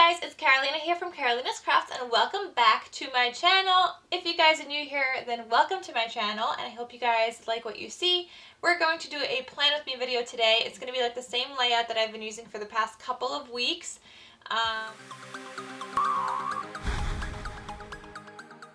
guys, it's Carolina here from KarolinasKrafts and welcome back to my channel. If you guys are new here, then welcome to my channel and I hope you guys like what you see. We're going to do a plan with me video today. It's going to be like the same layout that I've been using for the past couple of weeks.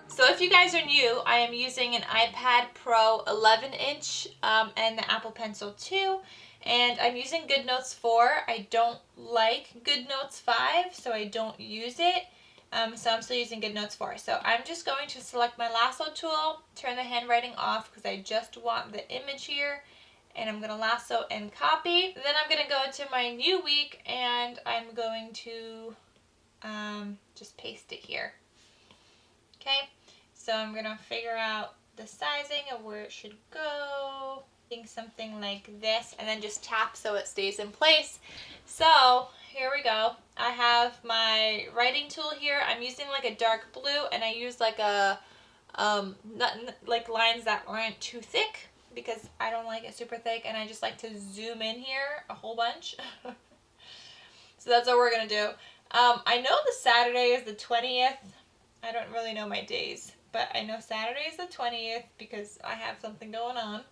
So if you guys are new, I am using an iPad Pro 11-inch and the Apple Pencil 2. And I'm using goodnotes 4. I don't like goodnotes 5, so I don't use it. So I'm still using goodnotes 4. So I'm just going to select my lasso tool, turn the handwriting off because I just want the image here. And I'm going to lasso and copy. Then I'm going to go to my new week and I'm going to just paste it here. Okay, so I'm going to figure out the sizing of where it should go. Something like this and then just tap so it stays in place. So here we go. I have my writing tool here. I'm using like a dark blue and I use like a like lines that aren't too thick because I don't like it super thick and I just like to zoom in here a whole bunch. So that's what we're gonna do. I know the Saturday is the 20th. I don't really know my days, but I know Saturday is the 20th because I have something going on.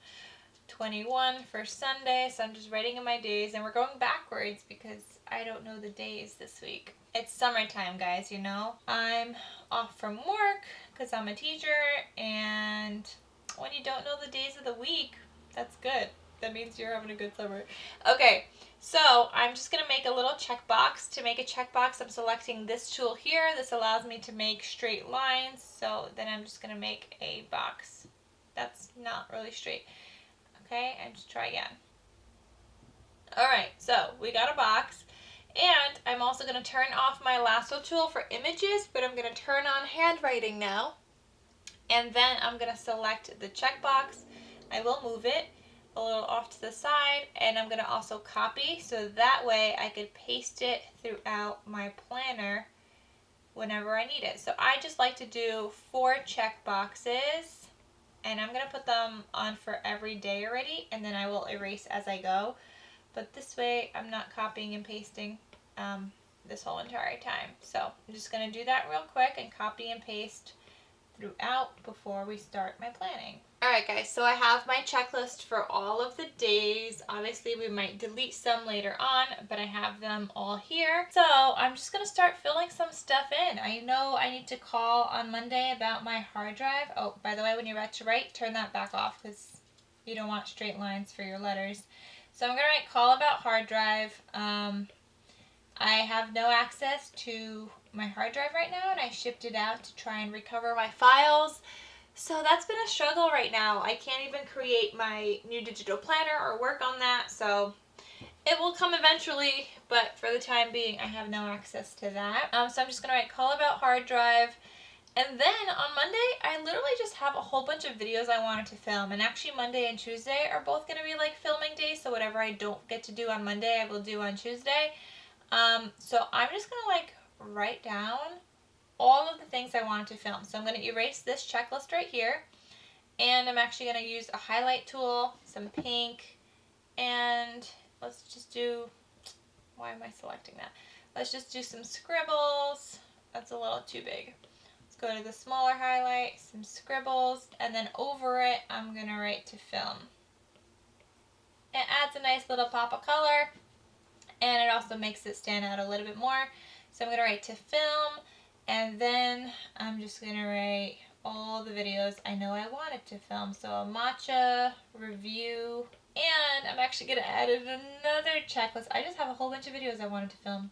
21 for Sunday, so I'm just writing in my days, and we're going backwards because I don't know the days this week. It's summertime, guys, you know. I'm off from work because I'm a teacher, and when you don't know the days of the week, that's good. That means you're having a good summer. Okay, so I'm just going to make a little checkbox. To make a checkbox, I'm selecting this tool here. This allows me to make straight lines, so then I'm just going to make a box. That's not really straight. Okay, and just try again. Alright, so we got a box. And I'm also going to turn off my lasso tool for images, but I'm going to turn on handwriting now. And then I'm going to select the checkbox. I will move it a little off to the side, and I'm going to also copy, so that way I could paste it throughout my planner whenever I need it. So I just like to do 4 checkboxes. And I'm going to put them on for every day already, and then I will erase as I go. But this way, I'm not copying and pasting this whole entire time. So I'm just going to do that real quick and copy and paste throughout before we start my planning. Alright guys, so I have my checklist for all of the days. Obviously we might delete some later on, but I have them all here. So I'm just going to start filling some stuff in. I know I need to call on Monday about my hard drive. Oh, by the way, when you're about to write, turn that back off because you don't want straight lines for your letters. So I'm going to write call about hard drive. I have no access to my hard drive right now, and I shipped it out to try and recover my files. So that's been a struggle right now. I can't even create my new digital planner or work on that, so it will come eventually, but for the time being I have no access to that. So I'm just going to write call about hard drive. And then on Monday, I literally just have a whole bunch of videos I wanted to film. And actually Monday and Tuesday are both going to be like filming days, so whatever I don't get to do on Monday, I will do on Tuesday. So I'm just going to like write down all of the things I wanted to film. So I'm going to erase this checklist right here, and I'm actually going to use a highlight tool, some pink, and let's just do, why am I selecting that? Let's just do some scribbles. That's a little too big. Let's go to the smaller highlight, some scribbles, and then over it I'm going to write to film. It adds a nice little pop of color, and it also makes it stand out a little bit more. So I'm going to write to film. And then I'm just going to write all the videos I know I wanted to film. So a matcha review. And I'm actually going to add another checklist. I just have a whole bunch of videos I wanted to film.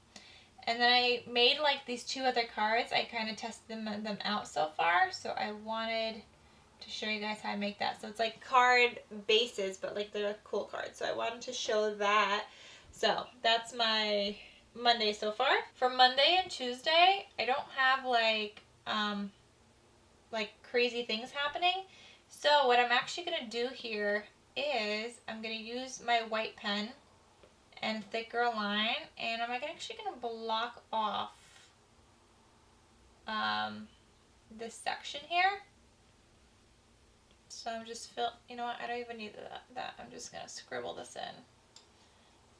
And then I made like these 2 other cards. I kind of tested them out so far. So I wanted to show you guys how I make that. So it's like card bases, but like they're cool cards. So I wanted to show that. So that's my Monday so far. For Monday and Tuesday, I don't have like crazy things happening. So what I'm actually going to do here is I'm going to use my white pen and thicker line, and I'm actually going to block off this section here. So I'm just you know what, I don't even need that. I'm just going to scribble this in.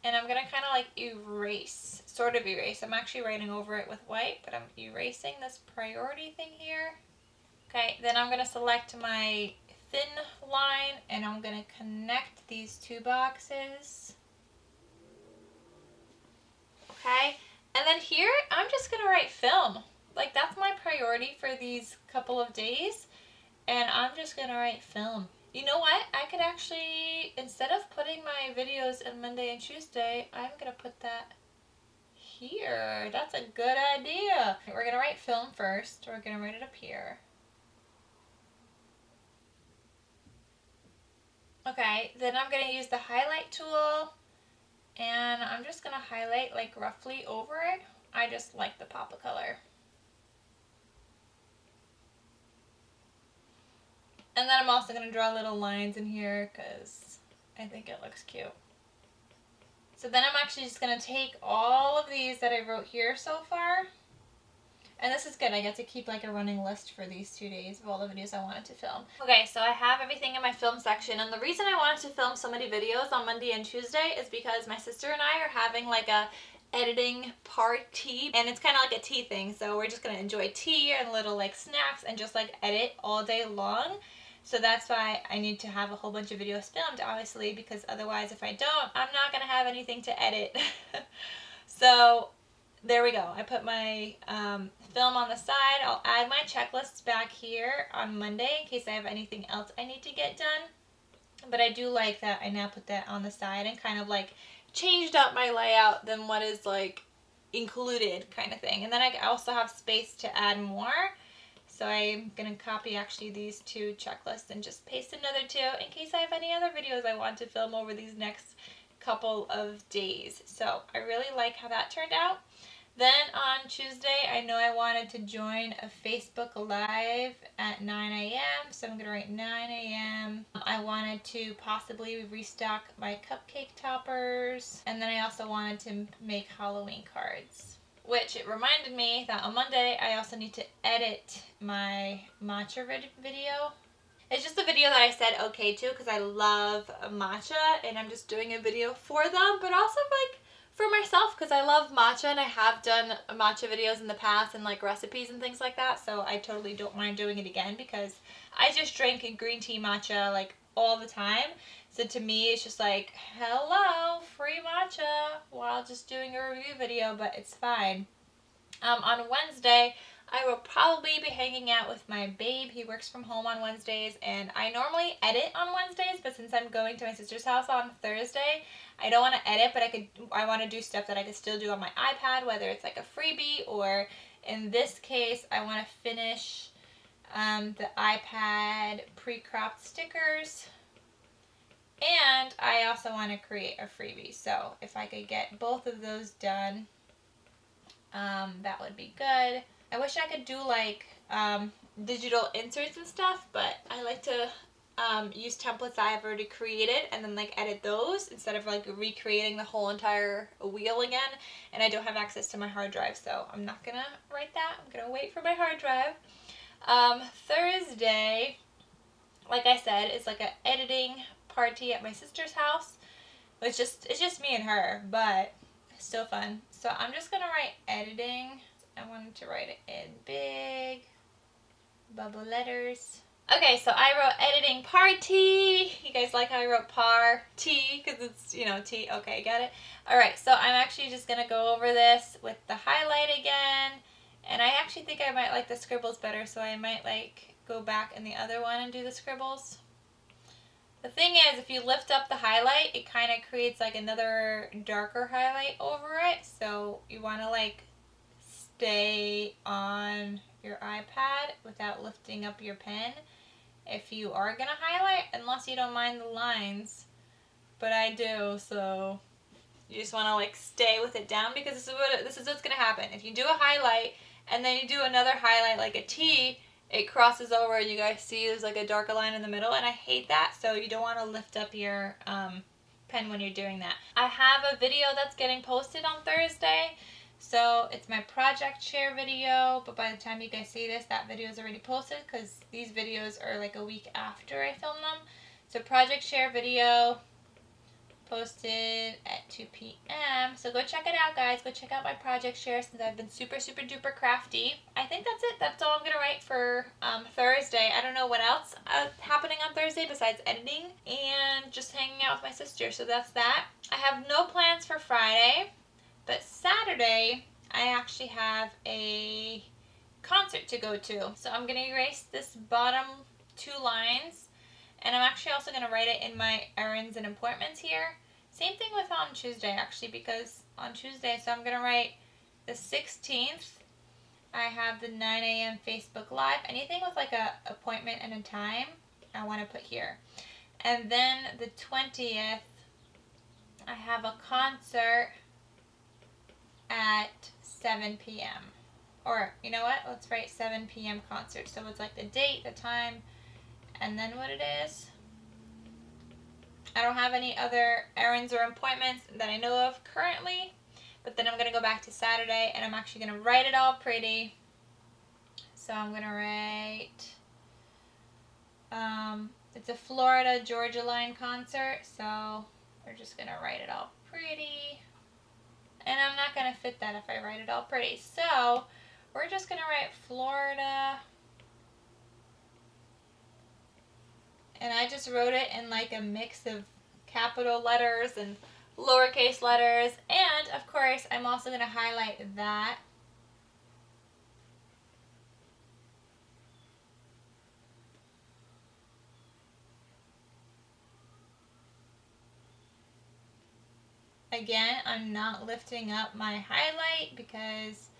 And I'm going to kind of like erase, sort of erase. I'm actually writing over it with white, but I'm erasing this priority thing here. Okay, then I'm going to select my thin line and I'm going to connect these two boxes. Okay, and then here I'm just going to write film. Like, that's my priority for these couple of days, and I'm just going to write film. You know what? I could actually, instead of putting my videos in Monday and Tuesday, I'm going to put that here. That's a good idea. We're going to write film first. We're going to write it up here. Okay, then I'm going to use the highlight tool, and I'm just going to highlight like roughly over it. I just like the pop of color. And then I'm also going to draw little lines in here because I think it looks cute. So then I'm actually just going to take all of these that I wrote here so far. And this is good. I get to keep like a running list for these 2 days of all the videos I wanted to film. Okay, so I have everything in my film section. And the reason I wanted to film so many videos on Monday and Tuesday is because my sister and I are having like a editing party. And it's kind of like a tea thing. So we're just going to enjoy tea and little like snacks and just like edit all day long. So that's why I need to have a whole bunch of videos filmed, obviously, because otherwise if I don't, I'm not going to have anything to edit. So there we go. I put my film on the side. I'll add my checklists back here on Monday in case I have anything else I need to get done. But I do like that I now put that on the side and kind of like changed up my layout than what is like included kind of thing. And then I also have space to add more. So I'm going to copy actually these two checklists and just paste another two in case I have any other videos I want to film over these next couple of days. So I really like how that turned out. Then on Tuesday, I know I wanted to join a Facebook Live at 9 a.m. So I'm going to write 9 a.m. I wanted to possibly restock my cupcake toppers. And then I also wanted to make Halloween cards. Which it reminded me that on Monday I also need to edit my matcha video. It's just a video that I said okay to because I love matcha and I'm just doing a video for them, but also like for myself because I love matcha and I have done matcha videos in the past and like recipes and things like that, so I totally don't mind doing it again because I just drink a green tea matcha like all the time. So to me, it's just like, hello, free matcha, while just doing a review video, but it's fine. On Wednesday, I will probably be hanging out with my babe. He works from home on Wednesdays, and I normally edit on Wednesdays, but since I'm going to my sister's house on Thursday, I don't want to edit, but I want to do stuff that I could still do on my iPad, whether it's like a freebie, or in this case, I want to finish the iPad pre-cropped stickers. And I also want to create a freebie. So if I could get both of those done, that would be good. I wish I could do like digital inserts and stuff, but I like to use templates I have already created and then like edit those instead of like recreating the whole entire wheel again. And I don't have access to my hard drive, so I'm not gonna write that. I'm gonna wait for my hard drive. Thursday, like I said, is like an editing party at my sister's house. It's just me and her, but still fun. So I'm just gonna write editing. I wanted to write it in big bubble letters. Okay, so I wrote editing party. You guys like how I wrote party because it's, you know, T. Okay, got it. All right, so I'm actually just gonna go over this with the highlight again, and I actually think I might like the scribbles better, so I might like go back in the other one and do the scribbles. The thing is, if you lift up the highlight, it kind of creates like another darker highlight over it. So you want to like stay on your iPad without lifting up your pen if you are going to highlight, unless you don't mind the lines. But I do, so you just want to like stay with it down because this is what's going to happen. If you do a highlight and then you do another highlight like a T, it crosses over and you guys see there's like a darker line in the middle, and I hate that, so you don't want to lift up your pen when you're doing that. I have a video that's getting posted on Thursday, so it's my project share video, but by the time you guys see this, that video is already posted because these videos are like a week after I film them. So project share video, Posted at 2 p.m. So go check it out, guys. Go check out my project share since I've been super, super duper crafty. I think that's it. That's all I'm going to write for Thursday. I don't know what else happening on Thursday besides editing and just hanging out with my sister. So that's that. I have no plans for Friday, but Saturday I actually have a concert to go to. So I'm going to erase this bottom 2 lines. And I'm actually also going to write it in my errands and appointments here. Same thing with on Tuesday, actually, because on Tuesday, so I'm going to write the 16th. I have the 9 a.m. Facebook Live. Anything with like a appointment and a time, I want to put here. And then the 20th, I have a concert at 7 p.m. Or, you know what? Let's write 7 p.m. concert. So it's like the date, the time, and then what it is. I don't have any other errands or appointments that I know of currently, but then I'm going to go back to Saturday and I'm actually going to write it all pretty. So I'm going to write, it's a Florida Georgia Line concert, so we're just going to write it all pretty. And I'm not going to fit that if I write it all pretty. So we're just going to write Florida. And I just wrote it in like a mix of capital letters and lowercase letters. And of course, I'm also going to highlight that. Again, I'm not lifting up my highlight because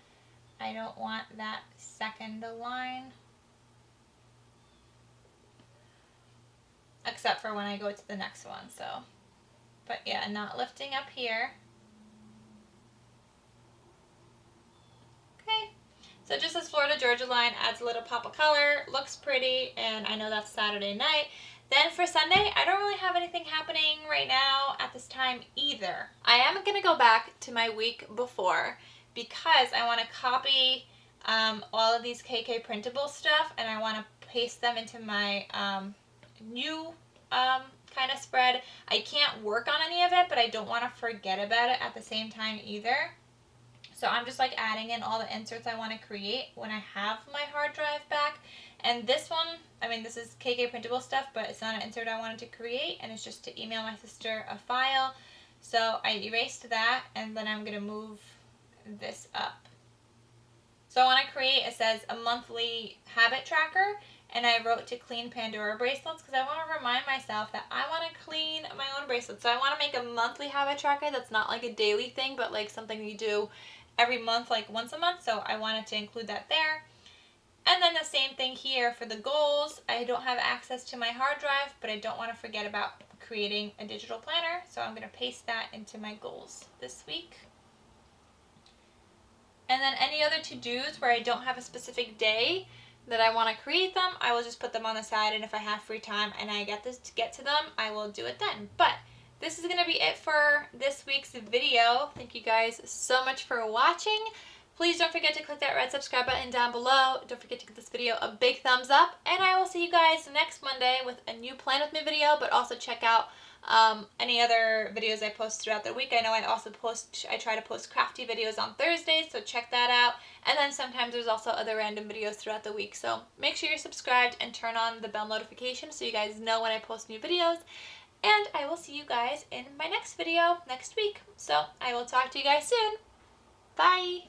I don't want that second line. Except for when I go to the next one, so. But yeah, not lifting up here. Okay. So just this Florida Georgia line adds a little pop of color, looks pretty, and I know that's Saturday night. Then for Sunday, I don't really have anything happening right now at this time either. I am going to go back to my week before because I want to copy all of these KK printable stuff and I want to paste them into my new kind of spread. I can't work on any of it, but I don't want to forget about it at the same time either. So I'm just like adding in all the inserts I want to create when I have my hard drive back. And this one, I mean, this is KK printable stuff, but it's not an insert I wanted to create, and it's just to email my sister a file. So I erased that, and then I'm going to move this up. So I want to create, it says a monthly habit tracker, and I wrote to clean Pandora bracelets because I want to remind myself that I want to clean my own bracelets. So I want to make a monthly habit tracker that's not like a daily thing, but like something you do every month, like once a month. So I wanted to include that there. And then the same thing here for the goals. I don't have access to my hard drive, but I don't want to forget about creating a digital planner. So I'm going to paste that into my goals this week. And then any other to-dos where I don't have a specific day that I want to create them, I will just put them on the side, and if I have free time and I get to them, I will do it then. But this is going to be it for this week's video. Thank you guys so much for watching. Please don't forget to click that red subscribe button down below. Don't forget to give this video a big thumbs up, and I will see you guys next Monday with a new Plan With Me video, but also check out any other videos I post throughout the week. I know I try to post crafty videos on Thursdays, so check that out. And then sometimes there's also other random videos throughout the week. So make sure you're subscribed and turn on the bell notification so you guys know when I post new videos. And I will see you guys in my next video next week. So I will talk to you guys soon. Bye!